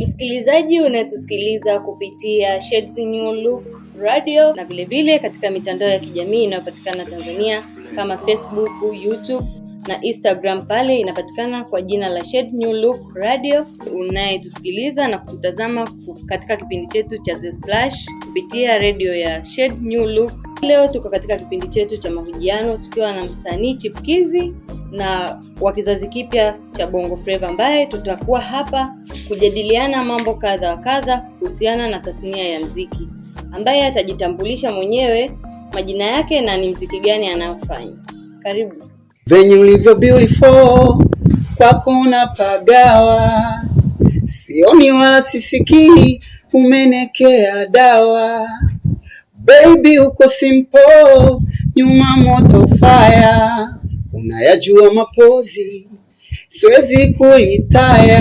Msikilizaji unayetusikiliza kupitia Shades New Look Radio na vile katika mitandao ya kijamii inayopatikana Tanzania kama Facebook, YouTube na Instagram, pale inapatikana kwa jina la Shades New Look Radio. Unayetusikiliza na kututazama katika kipindi chetu cha The Splash kupitia radio ya Shades New Look. Leo tuko katika kipindi chetu cha mahojiano tukiwa na msanii chipukizi na wa kizazi kipya cha Bongo Flava, ambaye tutakuwa hapa kujadiliana mambo kadha wa kadha kuhusiana na tasnia ya muziki, ambaye atajitambulisha mwenyewe majina yake na ni muziki gani anayofanya. Karibu. Venye ulivyo beautiful, kwako napagawa, sioni wala sisikii, umenekea dawa. Baby uko simple, nyuma moto fire, unayajua mapozi, siwezi kulitaya.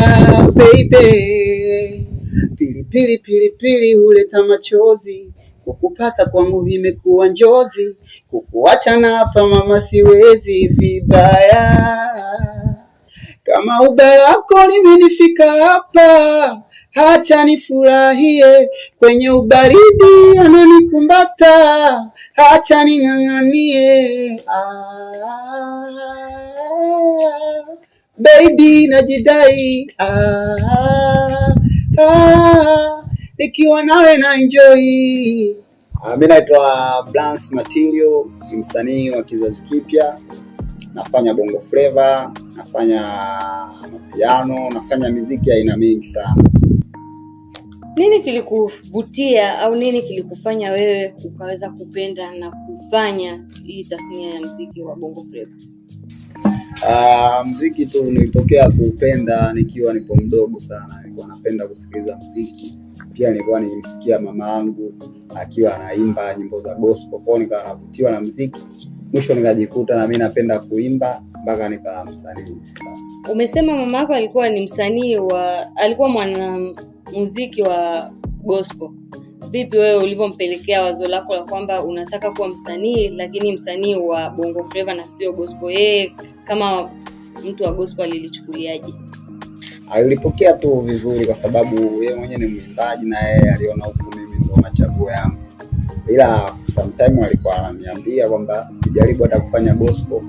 Baby pili huleta machozi, kukupata kwangu imekuwa njozi, kukuacha na hapa mama siwezi vibaya. Kama ubarako limenifika hapa, acha nifurahie kwenye ubaridi ananikumbata, acha ning'ang'anie. Baby najidai, ikiwa nawe na enjoy. Mimi naitwa Blance Material, ni msanii wa kizazi kipya. Nafanya Bongo Flava, nafanya mapiano, nafanya muziki aina mingi sana. Nini kilikuvutia au nini kilikufanya wewe ukaweza kupenda na kufanya hii tasnia ya muziki wa Bongo Flava? Muziki tu nilitokea kupenda nikiwa nipo mdogo sana. Nilikuwa napenda kusikiliza muziki. Pia nilikuwa nimsikia mama yangu akiwa anaimba nyimbo za gospel, kwa nikawa navutiwa na muziki. Mwisho nikajikuta na mimi napenda kuimba mpaka nikawa msanii. Umesema mama yako alikuwa ni msanii alikuwa mwana muziki wa gospel. Vipi wewe ulivyompelekea wazo lako la kwamba unataka kuwa msanii, lakini msanii wa Bongo Flava na sio gospel? Yeye kama mtu wa gospel alilichukuliaje? Alipokea tu vizuri kwa sababu yeye mwenyewe ni mwimbaji na yeye aliona huku mimi ndo machaguo yangu. Ila sometime alikuwa ananiambia kwamba nijaribu hata kufanya gospel,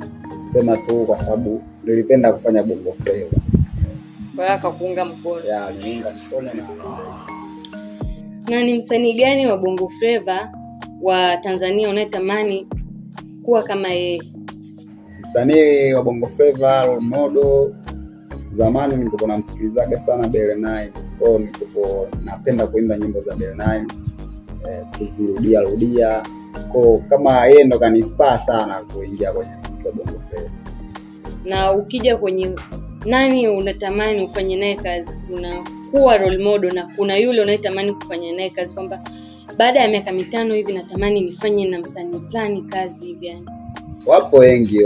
sema tu kwa sababu nilipenda kufanya Bongo Flava. Kwa hiyo akakuunga mkono. Aliunga mkono. Na ni msanii gani wa Bongo Flava wa Tanzania unayetamani kuwa kama yeye? Msanii wa Bongo Flava role model, zamani nilikuwa namsikilizaga sana Bell9. Nilikuwa napenda kuimba nyimbo za Bell9, kuzirudia. Kama yeye ndo kanispaa sana kuingia kwenye muziki wa Bongo Flava. Na ukija kwenye nani unatamani ufanye naye kazi? Kuna kuwa role model na kuna yule unayetamani kufanya naye kazi kwamba baada ya miaka 5 hivi natamani nifanye na msanii fulani kazi hivi yani? Wapo wengi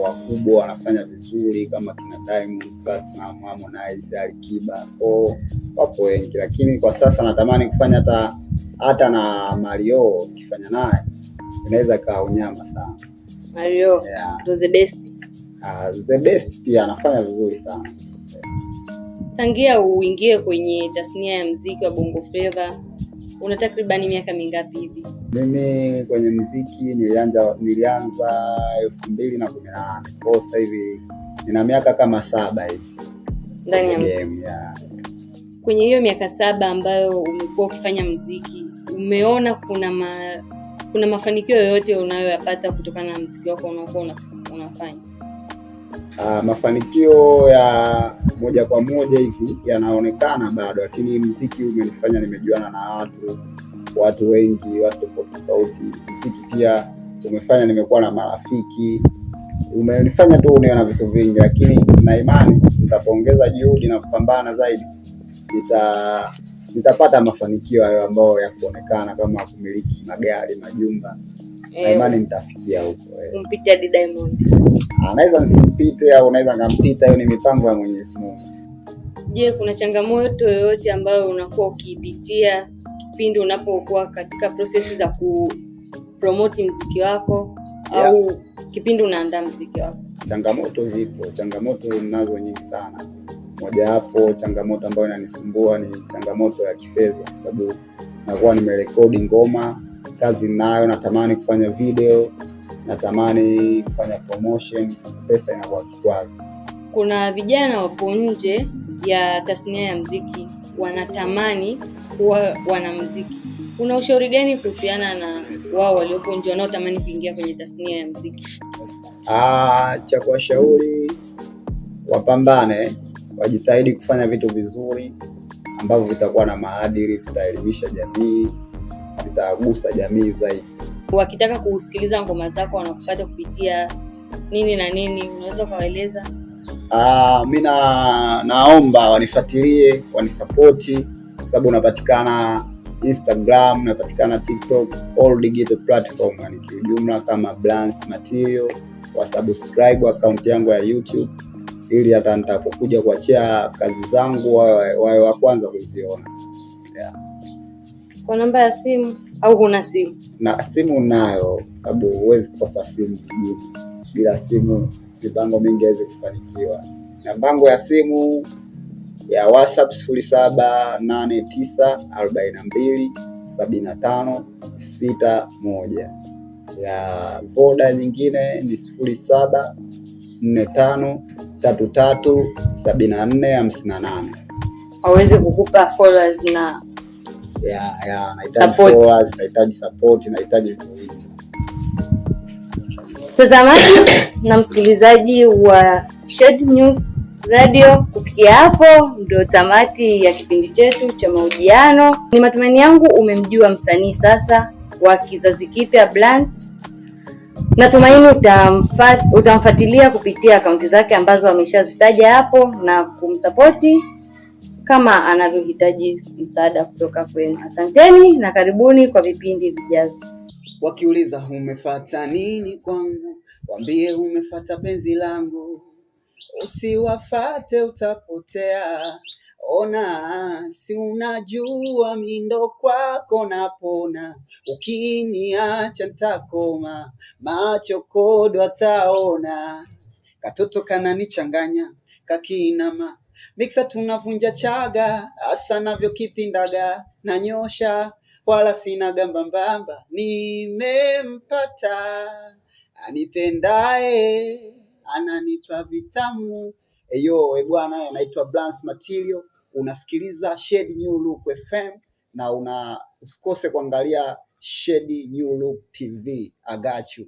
wakubwa wanafanya vizuri kama kina Diamond Platnumz, Harmonize, Alikiba. Wapo wengi, lakini kwa sasa natamani kufanya hata na Mario. Kifanya naye inaweza kaa unyama sana. Mario ndo the best. The best pia anafanya vizuri sana. Tangia uingie kwenye tasnia ya muziki wa Bongo Flava una takriban miaka mingapi hivi? Mimi kwenye muziki nilianza 2018. Kwa sasa hivi nina miaka kama 7 hivi ndani ya game. Kwenye hiyo miaka 7 ambayo umekuwa ukifanya muziki, umeona kuna mafanikio yoyote unayoyapata kutokana na muziki wako unaokuwa unafanya? Mafanikio ya moja kwa moja hivi yanaonekana bado, lakini muziki umenifanya nimejuana na watu wengi, watu tofauti. Muziki pia umefanya nimekuwa na marafiki, umenifanya tu niwe na vitu vingi, lakini na imani nitapoongeza juhudi na kupambana zaidi nitapata mafanikio hayo ambayo ya kuonekana, kama kumiliki magari, majumba. Na imani nitafikia huko. Kumpitia Diamond. Anaweza nisimpite au unaweza ngampita, hiyo ni mipango ya Mwenyezi Mungu. Je, kuna changamoto yoyote ambayo unakuwa ukipitia kipindi unapokuwa katika prosesi za kupromote muziki wako au kipindi unaandaa muziki wako? Changamoto zipo, changamoto nazo nyingi sana. Mojawapo changamoto ambayo inanisumbua ni changamoto ya kifedha, kwa sababu nakuwa nimerekodi ngoma, kazi nayo, natamani kufanya video, natamani kufanya promotion, pesa inakuwa kikwazo. Kuna vijana wapo nje ya tasnia ya muziki wanatamani kuwa wanamuziki. Kuna ushauri gani kuhusiana na wao waliopo nje wanaotamani kuingia kwenye tasnia ya muziki? Cha kuwashauri, wapambane, wajitahidi kufanya vitu vizuri ambavyo vitakuwa na maadili, vitaelimisha jamii, vitagusa jamii zaidi. Wakitaka kusikiliza ngoma zako wanakupata kupitia nini na nini, unaweza kuwaeleza? Mimi naomba wanifuatilie, wanisupporti, kwa sababu unapatikana Instagram, unapatikana TikTok, all digital platform, yani kiujumla kama Blance Material. Wasubscribe account yangu ya YouTube ili hata nitakokuja kuachia kazi zangu wawe wa kwanza kuziona. Kwa namba ya simu au kuna simu? Na simu nayo, sababu huwezi kukosa simu mjini. Bila simu mipango mingi haiwezi kufanikiwa. Namba ya simu ya WhatsApp 0789427561. Ya Voda nyingine ni 0745337458. Hawezi kukupa followers na nahitaji followers, nahitaji support, nahitaji vitu vingi. Mtazamaji na msikilizaji wa Shade News Radio, kufikia hapo ndio tamati ya kipindi chetu cha mahojiano. Ni matumaini yangu umemjua msanii sasa wa kizazi kipya Blance. Natumaini utamfuatilia kupitia akaunti zake ambazo ameshazitaja hapo na kumsapoti kama anavyohitaji msaada kutoka kwenu. Asanteni na karibuni kwa vipindi vijavyo. Wakiuliza umefuata nini kwangu, waambie umefuata penzi langu. Usiwafate utapotea. Ona, si unajua mindo kwako napona. Ukiniacha nitakoma, macho kodo ataona. Katoto kananichanganya, kakinama, mixa tunavunja chaga, asa navyo kipindaga, nanyosha, wala sina gamba mbamba. Nimempata, anipendae, ananipa vitamu. Eyo, bwana, naitwa Blance Material. Unasikiliza Shade New Look FM na usikose kuangalia Shade New Look TV. I got you.